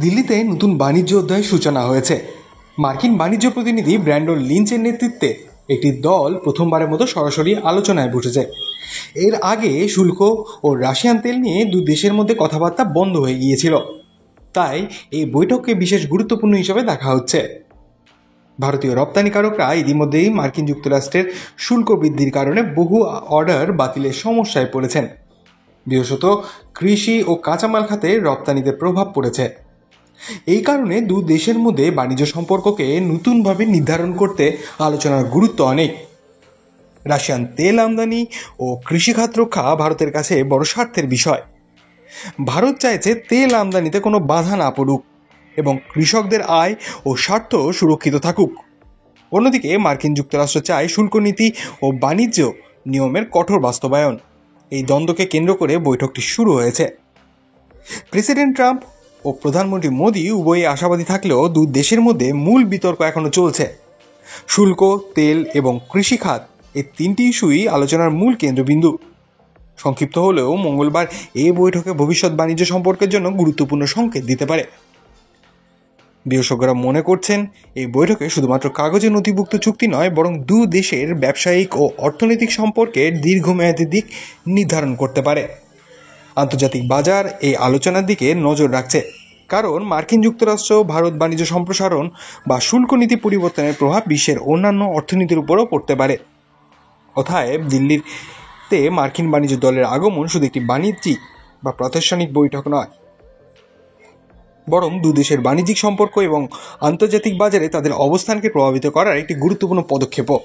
দিল্লিতে নতুন বাণিজ্য অধ্যায়ের সূচনা হয়েছে। মার্কিন বাণিজ্য প্রতিনিধি ব্র্যান্ডন লিঞ্চের নেতৃত্বে একটি দল প্রথমবারের মতো সরাসরি আলোচনায় বসেছে। এর আগে শুল্ক ও রাশিয়ান তেল নিয়ে দুই দেশের মধ্যে কথাবার্তা বন্ধ হয়ে গিয়েছিল, তাই এই বৈঠককে বিশেষ গুরুত্বপূর্ণ হিসেবে দেখা হচ্ছে। ভারতীয় রপ্তানিকারকরা ইতিমধ্যেই মার্কিন যুক্তরাষ্ট্রের শুল্ক বৃদ্ধির কারণে বহু অর্ডার বাতিলের সমস্যায় পড়েছেন। বিশেষত কৃষি ও কাঁচামাল খাতে রপ্তানিতে প্রভাব পড়েছে। এই কারণে দু দেশের মধ্যে বাণিজ্য সম্পর্ককে নতুনভাবে নির্ধারণ করতে আলোচনার গুরুত্ব অনেক। রাশিয়ান তেল আমদানি ও কৃষিখাত রক্ষা ভারতের কাছে বড় স্বার্থের বিষয়। ভারত চাইছে তেল আমদানিতে কোনো বাধা না পড়ুক এবং কৃষকদের আয় ও স্বার্থ সুরক্ষিত থাকুক। অন্যদিকে মার্কিন যুক্তরাষ্ট্র চায় শুল্ক নীতি ও বাণিজ্য নিয়মের কঠোর বাস্তবায়ন। এই দ্বন্দ্বকে কেন্দ্র করে বৈঠকটি শুরু হয়েছে। প্রেসিডেন্ট ট্রাম্প ও প্রধানমন্ত্রী মোদি উভয়ই আশাবাদী থাকলেও দুই দেশের মধ্যে মূল বিতর্ক এখনও চলছে। শুল্ক, তেল এবং কৃষিখাত এই তিনটি ইস্যুই আলোচনার মূল কেন্দ্রবিন্দু। সংক্ষিপ্ত হলেও মঙ্গলবার এই বৈঠকে ভবিষ্যৎ বাণিজ্য সম্পর্কের জন্য গুরুত্বপূর্ণ সংকেত দিতে পারে। বিশেষজ্ঞরা মনে করছেন এই বৈঠকে শুধুমাত্র কাগজে নথিভুক্ত চুক্তি নয়, বরং দু দেশের ব্যবসায়িক ও অর্থনৈতিক সম্পর্কের দীর্ঘমেয়াদী দিক নির্ধারণ করতে পারে। আন্তর্জাতিক বাজার এই আলোচনার দিকে নজর রাখছে, কারণ মার্কিন যুক্তরাষ্ট্র ভারত বাণিজ্য সম্প্রসারণ বা শুল্ক নীতি পরিবর্তনের প্রভাব বিশ্বের অন্যান্য অর্থনীতির উপরও পড়তে পারে। অতএব দিল্লিতে মার্কিন বাণিজ্য দলের আগমন শুধু একটি বাণিজ্যিক বা প্রাতিষ্ঠানিক বৈঠক নয়, বরং দু দেশের বাণিজ্যিক সম্পর্ক এবং আন্তর্জাতিক বাজারে তাদের অবস্থানকে প্রভাবিত করার একটি গুরুত্বপূর্ণ পদক্ষেপও।